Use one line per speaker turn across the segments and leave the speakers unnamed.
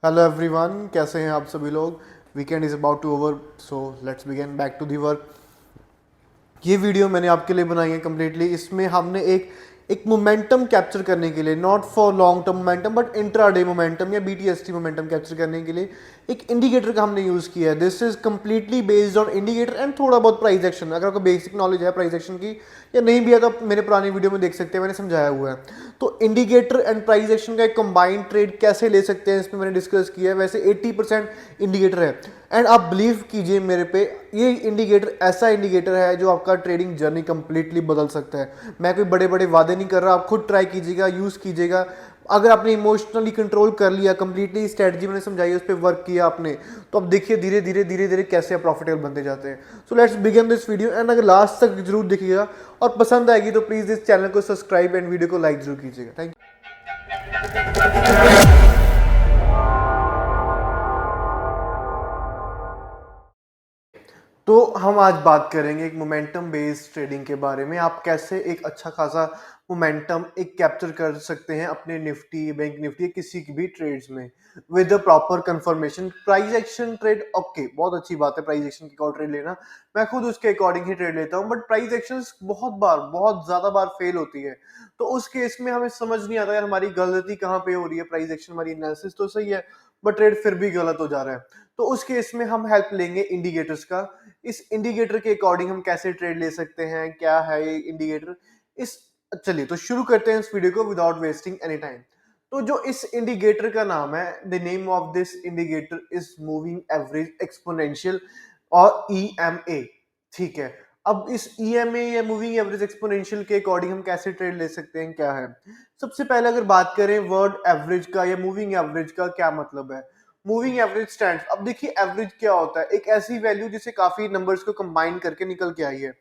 Hello everyone, कैसे हैं आप सभी लोग। Weekend is about to over, so let's begin back to the work. ये वीडियो मैंने आपके लिए बनाई है कम्प्लीटली। इसमें हमने एक मोमेंटम कैप्चर करने के लिए, not for long term momentum but intraday momentum या बीटीएसटी मोमेंटम कैप्चर करने के लिए एक इंडिकेटर का हमने यूज़ किया है। This is completely based on indicator and थोड़ा बहुत प्राइस एक्शन। अगर आपको बेसिक नॉलेज है प्राइस एक्शन की या नहीं भी है तो आप मेरे पुरानी वीडियो में देख सकते हैं, मैंने समझाया हुआ है। तो इंडिकेटर एंड प्राइस एक्शन का एक कंबाइंड ट्रेड कैसे ले सकते हैं इसमें मैंने डिस्कस किया है। वैसे 80% इंडिकेटर है एंड आप बिलीव कीजिए मेरे पे, ये इंडिकेटर ऐसा इंडिकेटर है जो आपका ट्रेडिंग जर्नी कंप्लीटली बदल सकता है। मैं कोई बड़े बड़े वादे नहीं कर रहा, आप खुद ट्राई कीजिएगा, यूज़ कीजिएगा। अगर आपने इमोशनली कंट्रोल कर लिया, कंप्लीटली स्ट्रेटजी मैंने समझाई, उस पर वर्क किया आपने, तो अब देखिए धीरे धीरे धीरे धीरे कैसे आप प्रॉफिटेबल बनते जाते हैं। सो let's begin this video and अगर लास्ट तक जरूर देखिएगा और पसंद आएगी तो प्लीज़ इस चैनल को सब्सक्राइब एंड वीडियो को लाइक जरूर कीजिएगा। Thank you. तो हम आज बात करेंगे एक मोमेंटम बेस्ड ट्रेडिंग के बारे में। आप कैसे एक अच्छा खासा मोमेंटम एक कैप्चर कर सकते हैं अपने निफ्टी, बैंक निफ्टी, किसी की भी ट्रेड्स में with the proper confirmation. Price action trade okay, बहुत अच्छी बात है प्राइस एक्शन की ट्रेड लेना, मैं खुद उसके अकॉर्डिंग ही ट्रेड लेता हूं। बट प्राइस एक्शन बहुत ज्यादा बार फेल होती है, तो उस केस में हमें समझ नहीं आता यार हमारी गलती कहाँ पे हो रही है। प्राइस एक्शन हमारी एनालिसिस तो सही है बट ट्रेड फिर भी गलत हो जा रहा है। तो उस केस में हम हेल्प लेंगे इंडिकेटर्स का। इस इंडिकेटर के अकॉर्डिंग हम कैसे ट्रेड ले सकते हैं, क्या है ये इंडिकेटर। इस चलिए तो शुरू करते हैं इस वीडियो को विदाउट वेस्टिंग एनी टाइम। तो जो इस इंडिकेटर का नाम है, the name of this indicator is moving average exponential और ईएमए। ठीक है, अब इस ईएमए या मूविंग एवरेज एक्सपोनेंशियल के अकॉर्डिंग हम कैसे ट्रेड ले सकते हैं, क्या है। सबसे पहले अगर बात करें वर्ड एवरेज का या मूविंग एवरेज का क्या मतलब है। मूविंग एवरेज स्टैंड, अब देखिए एवरेज क्या होता है, एक ऐसी वैल्यू जिसे काफी नंबर्स को कंबाइन करके निकल के आई है।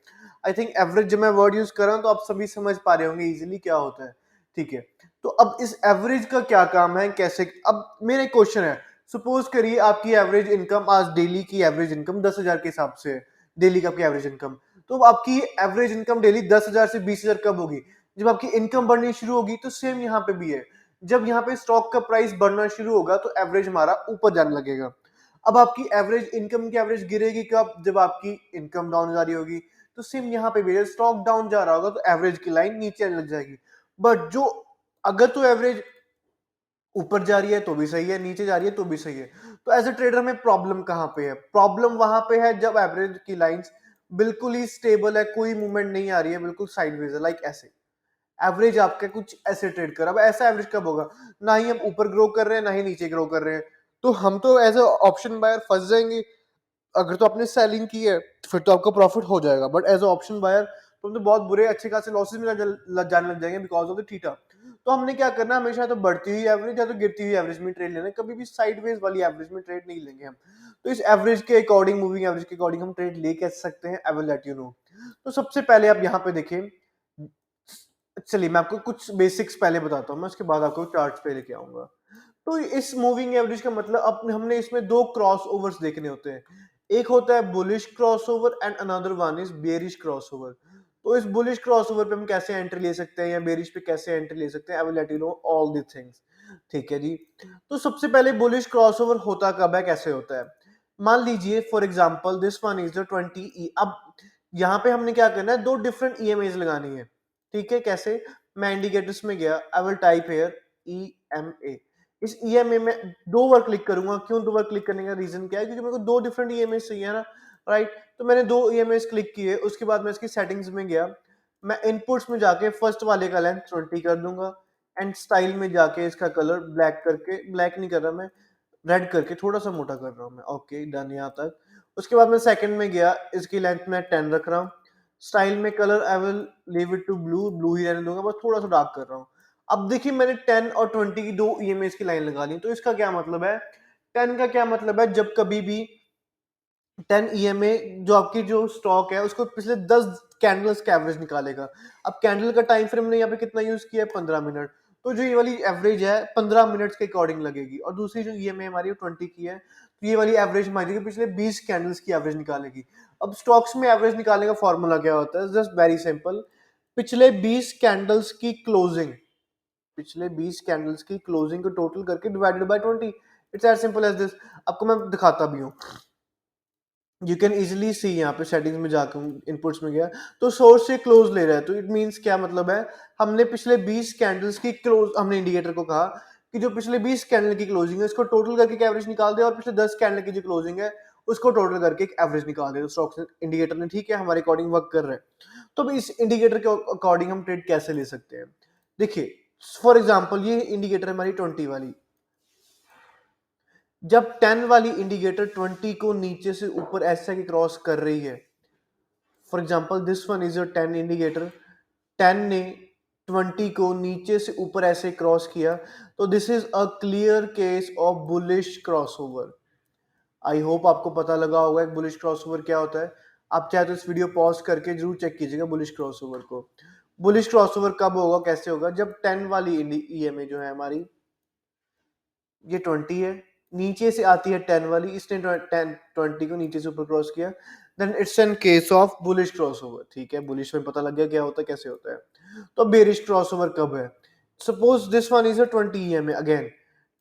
आई थिंक एवरेज जब मैं वर्ड यूज कर रहा हूं तो आप सभी समझ पा रहे होंगे इजीली क्या होता है। ठीक है, तो अब इस एवरेज का क्या काम है, कैसे। अब मेरा क्वेश्चन है, सपोज करिए आपकी एवरेज इनकम आज डेली की एवरेज इनकम 10,000 के हिसाब से है। डेली का आपकी एवरेज इनकम, तो आपकी एवरेज इनकम डेली 10,000 से 20,000 कब होगी, जब आपकी इनकम बढ़नी शुरू होगी। तो सेम यहाँ पे भी है, जब यहाँ पे स्टॉक का प्राइस बढ़ना शुरू होगा तो एवरेज हमारा ऊपर जाने लगेगा। अब आपकी एवरेज इनकम की एवरेज गिरेगी कब, जब आपकी इनकम डाउन जा रही होगी। तो सेम यहाँ पे भी स्टॉक डाउन जा रहा होगा तो एवरेज की लाइन नीचे आने लग जाएगी। बट जो अगर तो एवरेज ऊपर जा रही है तो भी सही है, नीचे जा रही है तो भी सही है। तो एज अ ट्रेडर में प्रॉब्लम कहां पे है, प्रॉब्लम वहां पे है जब एवरेज की लाइंस बिल्कुल ही स्टेबल है, कोई मूवमेंट नहीं आ रही है, बिल्कुल साइडवेज है, लाइक ऐसे एवरेज आपका कुछ ऐसे ट्रेड कर। अब ऐसा एवरेज कब होगा, ना ही हम ऊपर ग्रो कर रहे हैं ना ही नीचे ग्रो कर रहे हैं, तो हम तो एज अ ऑप्शन बायर फंस जाएंगे। अगर तो आपने सेलिंग की है फिर तो आपका प्रॉफिट हो जाएगा, but as a option buyer तो हम तो बहुत बुरे अच्छे खासे लॉसेस में जाने लग जाएंगे बिकॉज ऑफ द थीटा। तो हमने क्या करना है, हमेशा तो बढ़ती हुई एवरेज या तो गिरती हुई एवरेज में ट्रेड लेना है, कभी भी साइडवेज वाली एवरेज में ट्रेड नहीं लेंगे हम। तो इस एवरेज के अकॉर्डिंग, मूविंग एवरेज के अकॉर्डिंग हम ट्रेड ले कैसे सकते हैं, I will let you know. तो सबसे पहले आप यहाँ पे देखें, चलिए मैं आपको कुछ बेसिक्स पहले बताता हूँ, मैं उसके बाद आपको चार्ट्स पे लेके आऊंगा। तो इस मूविंग एवरेज का मतलब अब हमने इसमें दो क्रॉस ओवर्स देखने होते हैं। एक होता है bullish crossover and another one is bearish crossover. तो इस बुलिश क्रॉसओवर पे हम कैसे एंट्री ले सकते हैं या बेरिश पे कैसे एंट्री ले सकते हैं, I will let you know all the things. ठीक है जी, तो सबसे पहले बुलिश क्रॉसओवर होता कब है, कैसे होता है। मान लीजिए for example this one is the 20 अब यहाँ पे हमने क्या करना है, दो डिफरेंट ईएमएस लगानी है। ठीक है, कैसे, मैं इंडिकेटर्स में गया, I will type here EMA. इस ईएमए में दो बार क्लिक करूंगा, क्यों दो बार क्लिक करने का रीजन क्या है, क्योंकि मेरे को दो डिफरेंट ईएमए चाहिए ना, राइट। तो मैंने दो ईएमए क्लिक किए, उसके बाद मैं इसकी सेटिंग्स में गया, मैं इनपुट्स में जाके फर्स्ट वाले का लेंथ 20 कर दूंगा एंड स्टाइल में जाके इसका कलर ब्लैक करके, ब्लैक नहीं कर रहा मैं, रेड करके थोड़ा सा मोटा कर रहा हूँ मैं। ओके डन यहाँ तक। उसके बाद मैं सेकंड में गया, इसकी लेंथ में 10 रख रहा हूँ, स्टाइल में colour I will leave it to blue, blue ही रहने दूंगा, बस थोड़ा सा डार्क कर रहा हूँ। अब देखिए मैंने 10 और 20 की दो ईएमएस की लाइन लगा ली, तो इसका क्या मतलब है, 10 का क्या मतलब है, जब कभी भी 10 ईएमए जो आपकी जो स्टॉक है उसको पिछले 10 कैंडल्स का एवरेज निकालेगा। अब कैंडल का टाइम फ्रेम ने यहाँ पे कितना यूज किया है, 15 मिनट। तो जो ये वाली एवरेज है 15 मिनट्स के अकॉर्डिंग लगेगी, और दूसरी जो ईएमए हमारी 20 की है, तो ये वाली एवरेज हमारी पिछले 20 कैंडल्स की एवरेज निकालेगी। अब स्टॉक्स में एवरेज निकालने का फॉर्मूला क्या होता है, जस्ट वेरी सिंपल, पिछले 20 कैंडल्स की क्लोजिंग, पिछले 20 कैंडल्स की क्लोजिंग को टोटल करके divided by 20। It's as simple as this. आपको मैं दिखाता भी हूँ, यू कैन इजिली सी, यहाँ पे सेटिंग्स में जाकर इनपुट्स में गया तो सोर्स से क्लोज ले रहा है, तो इट मींस क्या मतलब है, हमने पिछले 20 कैंडल्स की क्लोज, हमने इंडिकेटर को कहा कि जो पिछले 20 कैंडल की क्लोजिंग है उसको टोटल करके एक एवरेज निकाल दे, और पिछले 10 कैंडल की जो क्लोजिंग है उसको टोटल करके एक एवरेज निकाल दे। तो स्टॉक इंडिकेटर ने ठीक है हमारे अकॉर्डिंग वर्क कर रहा है। तो अब इस इंडिकेटर के अकॉर्डिंग हम ट्रेड कैसे ले सकते हैं, देखिए फॉर एग्जाम्पल ये इंडिकेटर हमारी 20 वाली, जब 10 वाली इंडिकेटर 20 को नीचे से ऊपर ऐसे की क्रॉस कर रही है, for example this one is your 10 indicator, 10 ने 20 को नीचे से ऊपर ऐसे क्रॉस किया, तो this is a clear case of bullish crossover. I hope आपको पता लगा होगा एक बुलिश क्रॉसओवर क्या होता है। आप चाहे तो इस वीडियो पॉज करके जरूर चेक कीजिएगा बुलिश क्रॉसओवर को। बुलिश क्रॉसओवर कब होगा, कैसे होगा, जब 10 वाली ईएमए जो है हमारी, ये 20 है, नीचे से आती है 10 वाली, इसने 10 20 को नीचे से ऊपर क्रॉस किया, then it's an case of bullish crossover. ठीक है, बुलिश में पता लग गया क्या होता है, कैसे होता है। तो बेरिश क्रॉसओवर कब है, suppose this one is a 20 EMA, again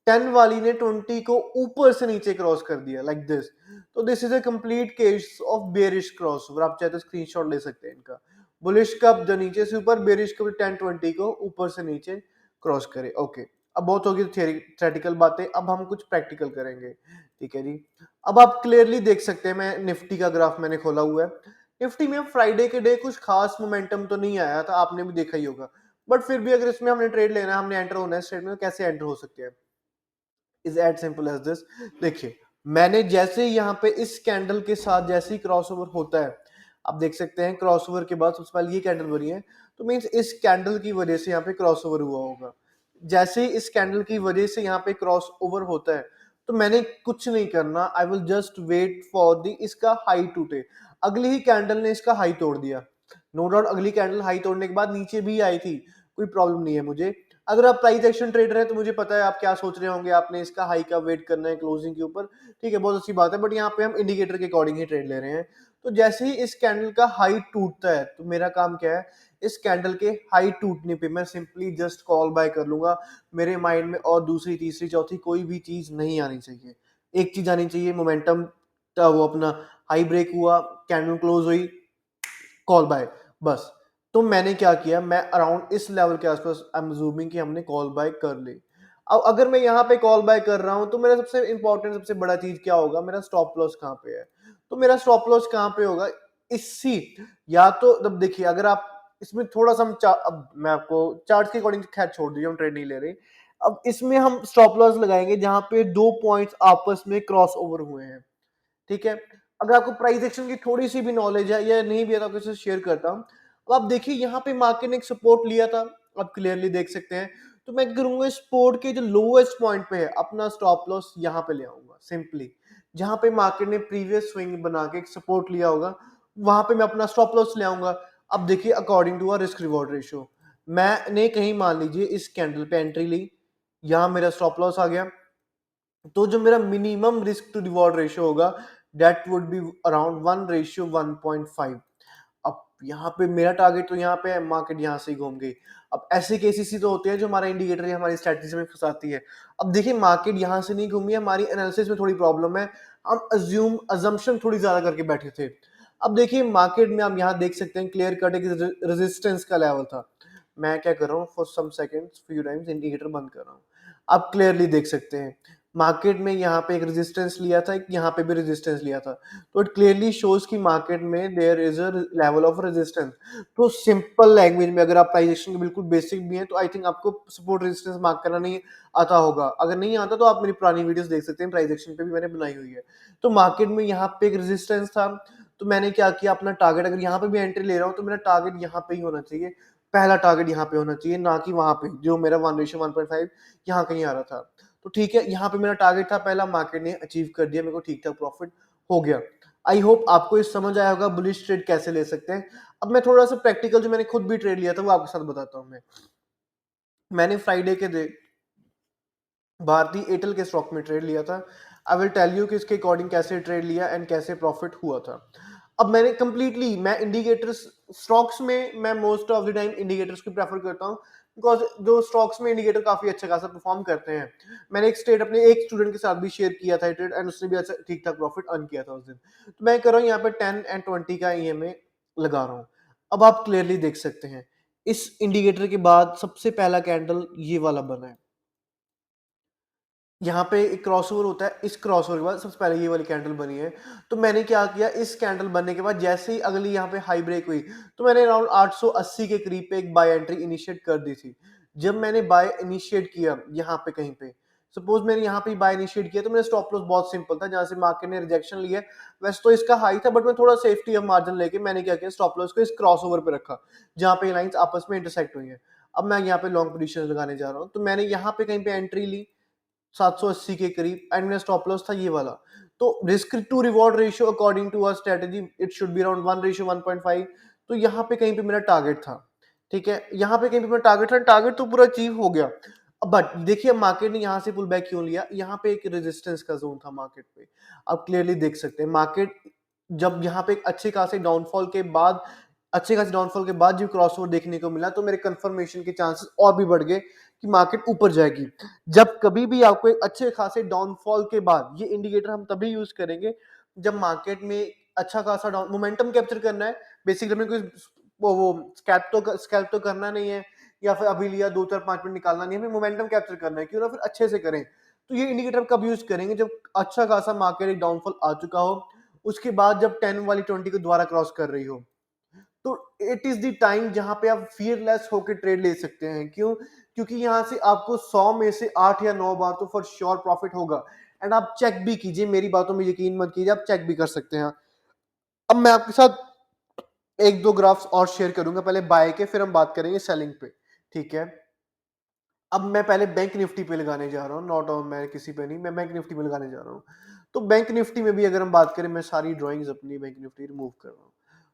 10 वाली ने 20 को ऊपर से नीचे क्रॉस कर दिया लाइक दिस, तो this is a complete case of bearish crossover. आप चाहे तो स्क्रीनशॉट ले सकते हैं इनका। बुलिश कब, जो नीचे से ऊपर, बेरिश कब 10 20 को ऊपर से नीचे क्रॉस करे। ओके, अब बहुत होगी थ्योरेटिकल बातें, अब हम कुछ प्रैक्टिकल करेंगे। ठीक है जी, अब आप क्लियरली देख सकते हैं, मैं निफ्टी का ग्राफ मैंने खोला हुआ है। निफ्टी में फ्राइडे के डे कुछ खास मोमेंटम तो नहीं आया था, आपने भी देखा ही होगा, बट फिर भी अगर इसमें हमने ट्रेड लेना है, हमने एंटर होना है इस ट्रेड में, तो कैसे एंटर हो सकते हैं, is at simple as this. देखिए मैंने जैसे यहाँ पे इस कैंडल के साथ जैसे ही क्रॉसओवर होता है, आप देख सकते हैं क्रॉसओवर के बाद सबसे पहले ये कैंडल बनी है, तो मीन्स इस कैंडल की वजह से यहाँ पे क्रॉसओवर हुआ होगा। जैसे ही इस कैंडल की वजह से यहाँ पे क्रॉस ओवर होता है, तो मैंने कुछ नहीं करना, I will just wait for the इसका हाई टूटे। अगली ही कैंडल ने इसका हाई तोड़ दिया, नो डाउट अगली कैंडल हाई तोड़ने के बाद नीचे भी आई थी, कोई प्रॉब्लम नहीं है मुझे। अगर आप प्राइस एक्शन ट्रेडर हैं तो मुझे पता है आप क्या सोच रहे होंगे, आपने इसका हाई का वेट करना है क्लोजिंग के ऊपर, ठीक है बहुत अच्छी बात है, बट यहाँ पे हम इंडिकेटर के अकॉर्डिंग ही ट्रेड ले रहे हैं। तो जैसे ही इस कैंडल का हाई टूटता है, तो मेरा काम क्या है, इस कैंडल के हाई टूटने पे मैं सिंपली जस्ट कॉल बाय कर लूंगा। मेरे माइंड में और दूसरी तीसरी चौथी कोई भी चीज नहीं आनी चाहिए, एक चीज आनी चाहिए, मोमेंटम वो अपना हाई ब्रेक हुआ, कैंडल क्लोज हुई, कॉल बाय, बस। तो मैंने क्या किया, मैं अराउंड इस लेवल के आसपास आई एम अज्यूमिंग कि हमने कॉल बाय कर ली। अब अगर मैं यहाँ पे कॉल बाय कर रहा हूँ, तो मेरा सबसे इंपॉर्टेंट सबसे बड़ा चीज क्या होगा, मेरा स्टॉप लॉस कहाँ पे है। तो मेरा स्टॉप लॉस कहाँ पे होगा, इसी, या तो अब देखिए अगर आप इसमें थोड़ा सा हम अब मैं आपको चार्ट के अकॉर्डिंग खैर छोड़ दीजिए, हम ट्रेड नहीं ले रहे। अब इसमें हम स्टॉप लॉस लगाएंगे जहां पे दो पॉइंट्स आपस में क्रॉस ओवर हुए हैं। ठीक है, अगर आपको प्राइस एक्शन की थोड़ी सी भी नॉलेज है या नहीं भी है तो आपको इसे शेयर करता हूं। अब आप देखिए यहाँ पे मार्केट ने एक सपोर्ट लिया था, आप क्लियरली देख सकते हैं। तो मैं करूंगा सपोर्ट के जो लोएस्ट पॉइंट पे है अपना स्टॉप लॉस यहाँ पे ले आऊंगा सिंपली, जहां पे मार्केट ने प्रीवियस स्विंग बना के एक सपोर्ट लिया होगा, वहां पे मैं अपना स्टॉप लॉस ले आऊंगा। अब देखिए according to risk reward ratio, मैंने कहीं मान लीजिए इस कैंडल पे एंट्री ली, यहाँ मेरा स्टॉप लॉस आ गया, तो जो मेरा minimum risk to reward ratio होगा दैट वुड बी अराउंड 1:1.5। अब यहाँ पे मेरा टारगेट तो यहाँ पे है, मार्केट यहाँ से ही घूम गई। अब ऐसे केसेस ही तो होते हैं जो हमारा इंडिकेटर या हमारी स्ट्रेटजी में फंसाती है। अब देखिए मार्केट यहाँ से नहीं घूमी, हमारी एनालिसिस में थोड़ी प्रॉब्लम है, हम अजम्पशन थोड़ी ज्यादा करके बैठे थे। अब देखिए मार्केट में आप यहाँ देख सकते हैं क्लियर कट एक रेजिस्टेंस का लेवल था। मैं क्या कर रहा हूँ, for some seconds few times indicator बंद कर रहा हूँ, आप क्लियरली देख सकते हैं मार्केट में यहाँ पे एक रेजिस्टेंस लिया था, एक यहाँ पे भी रेजिस्टेंस लिया था, तो इट क्लियरली शोज कि मार्केट में there is a level of resistance. तो सिंपल लैंग्वेज में अगर आप प्राइस एक्शन के बिल्कुल बेसिक भी हैं तो आई थिंक आपको सपोर्ट रेजिस्टेंस मार्क करना नहीं आता होगा, अगर नहीं आता तो आप मेरी पुरानी वीडियोस देख सकते हैं, प्राइस एक्शन पे भी मैंने बनाई हुई है। तो मार्केट में यहाँ पे एक रेजिस्टेंस था, तो मैंने क्या किया, अपना टारगेट अगर यहाँ पे भी एंट्री ले रहा हूँ तो मेरा टारगेट यहाँ पे ही होना चाहिए, पहला टारगेट यहाँ पे होना चाहिए, ना कि वहां पे जो मेरा 1:1.5 यहाँ कहीं आ रहा था। तो ठीक है, यहाँ पे मेरा टारगेट था पहला, मार्केट ने अचीव कर दिया, मेरे को ठीक ठाक प्रॉफिट हो गया। आई होप आपको ये समझ आया होगा बुलिश ट्रेड कैसे ले सकते हैं। अब मैं थोड़ा सा प्रैक्टिकल जो मैंने खुद भी ट्रेड लिया था वो आपके साथ बताता हूँ। मैंने फ्राइडे के दिन भारतीय एयरटेल के स्टॉक में ट्रेड लिया था। आई विल टेल यू कि इसके अकॉर्डिंग कैसे ट्रेड लिया एंड कैसे प्रॉफिट हुआ था। अब मैंने कंप्लीटली मैं इंडिकेटर्स स्टॉक्स में मैं most of the time indicators को प्रेफर करता हूँ, बिकॉज़ जो स्टॉक्स में इंडिकेटर काफ़ी अच्छा खासा परफ़ॉर्म करते हैं। मैंने एक ट्रेड अपने एक स्टूडेंट के साथ भी शेयर किया था ये ट्रेड एंड उसने भी अच्छा ठीक-ठाक प्रॉफ़िट अर्न किया था उस दिन। तो मैं कर रहा हूँ यहाँ पे 10 एंड 20 का ईएमए लगा रहा हूँ। अब आप क्लियरली देख सकते हैं, इस इंडिकेटर के बाद सबसे पहला कैंडल ये वाला बना है। यहाँ पे एक क्रॉसओवर होता है, इस क्रॉसओवर के बाद सबसे पहले ये वाली कैंडल बनी है। तो मैंने क्या किया, इस कैंडल बनने के बाद जैसे ही अगली यहाँ पे हाई ब्रेक हुई, तो मैंने अराउंड 880 के करीब पे एक बाय एंट्री इनिशिएट कर दी थी। जब मैंने बाय इनिशिएट किया यहाँ पे कहीं पे, सपोज मैंने यहाँ पे बाय इनिशिएट किया तो मेरा स्टॉप लॉस बहुत सिंपल था, जहाँ से मार्केट ने रिजेक्शन लिया। वैसे तो इसका हाई था बट मैं थोड़ा सेफ्टी ऑफ मार्जिन लेके मैंने क्या किया, स्टॉप लॉस को इस क्रॉसओवर पे रखा, जहाँ पे लाइंस आपस में इंटरसेक्ट हुई हैं। अब मैं यहाँ पे लॉन्ग पोजीशन लगाने जा रहा हूँ, तो मैंने यहाँ पे कहीं पे एंट्री ली 780 के करीब एंड मेरा स्टॉप लॉस था ये वाला। तो risk to reward ratio according to our strategy it should be around 1 ratio 1.5। तो यहाँ पे कहीं पे मेरा टारगेट था। ठीक है? यहाँ पे कहीं पे मेरा टारगेट था, टारगेट तो पूरा अचीव हो गया। बट देखिए अब मार्केट ने यहाँ से पुल बैक क्यों लिया? यहाँ पे एक रेजिस्टेंस का ज़ोन था मार्केट पे। आप क्लियरली देख सकते हैं मार्केट जब यहाँ पे एक अच्छे खासे डाउनफॉल के बाद जो क्रॉसओवर देखने को मिला, तो मेरे कंफर्मेशन के चांसेस और भी बढ़ गए कि मार्केट ऊपर जाएगी। जब कभी भी आपको एक अच्छे खासे डाउनफॉल के बाद ये इंडिकेटर हम तभी यूज करेंगे जब मार्केट में अच्छा खासा डाउन मोमेंटम कैप्चर करना है। बेसिकली हमें कोई स्कैल्प तो करना नहीं है या फिर अभी लिया 2 4 5 मिनट निकालना नहीं है, हमें मोमेंटम कैप्चर करना है, क्यों ना फिर अच्छे से करें। तो ये इंडिकेटर कब यूज करेंगे, जब अच्छा खासा मार्केट एक डाउनफॉल आ चुका हो, उसके बाद जब 10 वाली 20 को दोबारा क्रॉस कर रही हो, तो इट इज द टाइम जहां पे आप फियरलेस होकर ट्रेड ले सकते हैं। क्यों? क्योंकि यहां से आपको 100 में से 8 या 9 बार तो फॉर श्योर प्रॉफिट होगा। एंड आप चेक भी कीजिए, मेरी बातों में यकीन मत कीजिए, आप चेक भी कर सकते हैं। अब मैं आपके साथ एक दो ग्राफ्स और शेयर करूंगा, पहले बाय के फिर हम बात करेंगे सेलिंग पे। ठीक है? अब मैं पहले बैंक निफ्टी पे लगाने जा रहा हूँ, नॉट ऑन मैं किसी पे नहीं, मैं बैंक निफ्टी पे लगाने जा रहा हूँ। तो बैंक निफ्टी में भी अगर हम बात करें, मैं सारी ड्राइंग्स अपनी बैंक निफ्टी रिमूव कर रहा हूँ।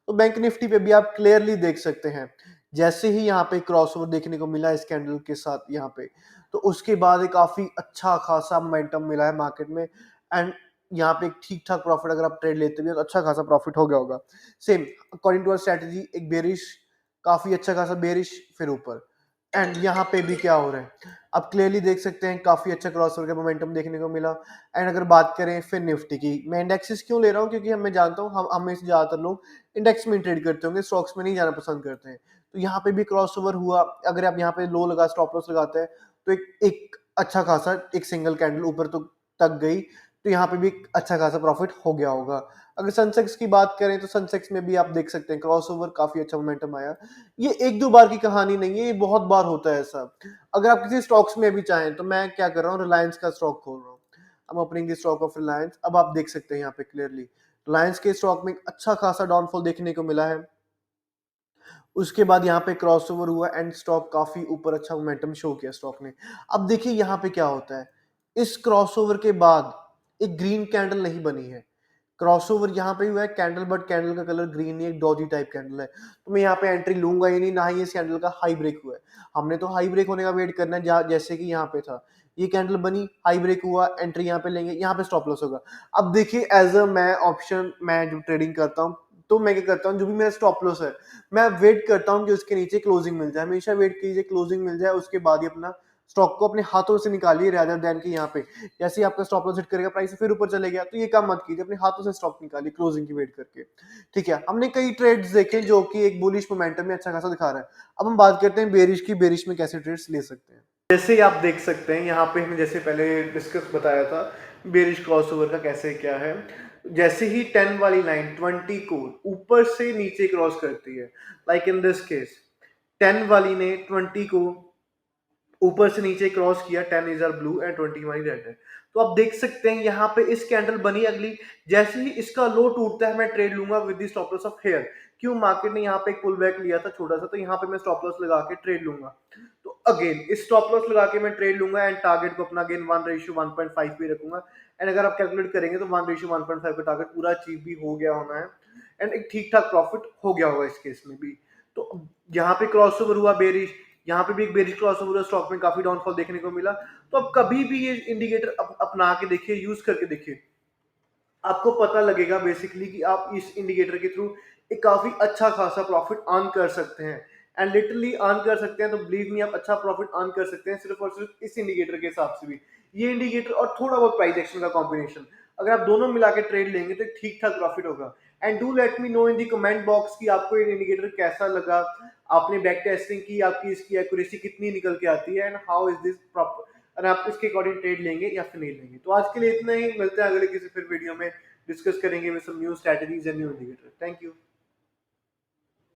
तो बैंक निफ्टी पे भी आप क्लियरली देख सकते हैं, जैसे ही यहाँ पे क्रॉसओवर देखने को मिला इस कैंडल के साथ यहाँ पे, तो उसके बाद एक काफी अच्छा खासा मोमेंटम मिला है मार्केट में। एंड यहाँ पे एक ठीक ठाक प्रॉफिट अगर आप ट्रेड लेते भी हो तो अच्छा खासा प्रॉफिट हो गया होगा। Same according to our strategy, एक बेरिश, काफी अच्छा खासा बेरिश, फिर ऊपर। एंड यहाँ पे भी क्या हो रहा है, आप क्लियरली देख सकते हैं काफी अच्छा क्रॉसओवर का मोमेंटम देखने को मिला। एंड अगर बात करें फिर निफ्टी की, मैं इंडेक्सेस क्यों ले रहा हूँ, क्योंकि मैं जानता हूँ हम में से ज्यादातर लोग इंडेक्स में ट्रेड करते होंगे, स्टॉक्स में नहीं जाना पसंद करते हैं। तो यहाँ पे भी क्रॉसओवर हुआ, अगर आप यहाँ पे लो लगा स्टॉप लॉस लगाते हैं तो एक अच्छा खासा एक सिंगल कैंडल ऊपर तो तक गई, तो यहाँ पे भी एक अच्छा खासा प्रॉफिट हो गया होगा। अगर सेंसेक्स की बात करें तो सेंसेक्स में भी आप देख सकते हैं क्रॉसओवर काफी अच्छा मोमेंटम आया। ये एक दो बार की कहानी नहीं है, ये बहुत बार होता है ऐसा। अगर आप किसी स्टॉक्स में भी चाहें तो मैं क्या कर रहा हूँ, रिलायंस का स्टॉक खोल रहा हूँ। I'm opening the stock of Reliance। अब आप देख सकते हैं यहाँ पे क्लियरली रिलायंस के स्टॉक में अच्छा खासा डाउनफॉल देखने को मिला है। उसके बाद यहाँ पे क्रॉसओवर हुआ एंड स्टॉक काफी ऊपर अच्छा मोमेंटम शो किया स्टॉक ने। अब देखिए यहाँ पे क्या होता है, इस क्रॉसओवर के बाद एक ग्रीन कैंडल नहीं बनी है। क्रॉसओवर यहाँ पे हुआ है कैंडल, बट कैंडल का कलर ग्रीन नहीं, एक डॉजी टाइप कैंडल है। तो मैं यहाँ पे एंट्री लूंगा ही नहीं, ना ही इस कैंडल का हाई ब्रेक हुआ है। हमने तो हाई ब्रेक होने का वेट करना है, जैसे कि यहाँ पे था, ये कैंडल बनी, हाई ब्रेक हुआ, एंट्री यहाँ पे लेंगे, यहाँ पे स्टॉप लॉस होगा। अब देखिए एज अ मैं ऑप्शन, मैं जो ट्रेडिंग करता हूँ, तो मैं क्या करता हूँ, जो भी मेरा स्टॉप लॉस है मैं वेट करता हूँ कि उसके नीचे क्लोजिंग मिल जाए। हमेशा वेट कीजिए क्लोजिंग मिल जाए, उसके बाद ही अपना स्टॉक को अपने हाथों से निकालिए, रादर देन कि यहाँ पे जैसे ही आपका स्टॉप लॉस हिट करेगा प्राइस फिर ऊपर चले गया, तो ये काम मत कीजिए, अपने हाथों से स्टॉप निकालिए क्लोजिंग की वेट करके। ठीक है? हमने कई ट्रेड्स देखे जो कि एक बुलिश मोमेंटम में अच्छा खासा दिखा रहा है। अब हम बात करते हैं बेरिश की, बेरिश में कैसे ट्रेड्स ले सकते हैं। जैसे ही आप देख सकते हैं यहाँ पे हमने जैसे पहले डिस्कस बताया था बेरिश क्रॉसओवर का कैसे क्या है। जैसे ही 10 वाली लाइन 20 को ऊपर से नीचे क्रॉस करती है, लाइक इन दिस केस 10 वाली ने 20 को ऊपर से नीचे क्रॉस किया, 10 इज आर ब्लू एंड 20 हमारी रेड है। तो आप देख सकते हैं यहाँ पे इस कैंडल बनी अगली, जैसे ही इसका लो टूटता है मैं ट्रेड लूंगा with the stop loss of here. क्यों? मार्केट ने यहाँ पे एक पुल बैक लिया था छोटा सा, तो यहाँ पे मैं स्टॉप लॉस लगा के ट्रेड लूंगा। तो अगेन इस स्टॉप लॉस लगा के मैं ट्रेड लूंगा एंड टारगेट को अपना अगेन 1:1.5 पे रखूंगा। एंड अगर आप कैलकुलेट करेंगे तो 1:1.5 का टारगेट पूरा अचीव भी हो गया होना है एंड एक ठीक ठाक प्रॉफिट हो गया होगा इस केस में भी। तो यहाँ पे क्रॉस ओवर हुआ बेरिश, यहाँ पे भी एक बेरिश क्रॉस ओवर स्टॉक में काफी डाउनफॉल देखने को मिला। तो अब कभी भी ये इंडिकेटर अपना के देखिए, यूज करके देखिए, आपको पता लगेगा बेसिकली कि आप इस इंडिकेटर के थ्रू एक काफी अच्छा खासा प्रॉफिट अर्न कर सकते हैं। एंड लिटरली अर्न कर सकते हैं, तो बिलीव मी आप अच्छा प्रॉफिट अर्न कर सकते हैं सिर्फ और सिर्फ इस इंडिकेटर के हिसाब से भी। ये इंडिकेटर और थोड़ा बहुत प्राइस एक्शन का कॉम्बिनेशन, अगर आप दोनों मिला के ट्रेड लेंगे तो ठीक ठाक प्रॉफिट होगा। And do let me know in the comment box कि आपको ये इंडिकेटर कैसा लगा, आपने बैक टेस्टिंग की, आपकी इसकी एक्यूरेसी कितनी निकल के आती है, and how is this proper, और आप इसके अकॉर्डिंग ट्रेड लेंगे या फिर नहीं लेंगे। तो आज के लिए इतना ही, मिलते हैं अगले किसी फिर वीडियो में, डिस्कस करेंगे with some new strategies and new indicator. Thank you.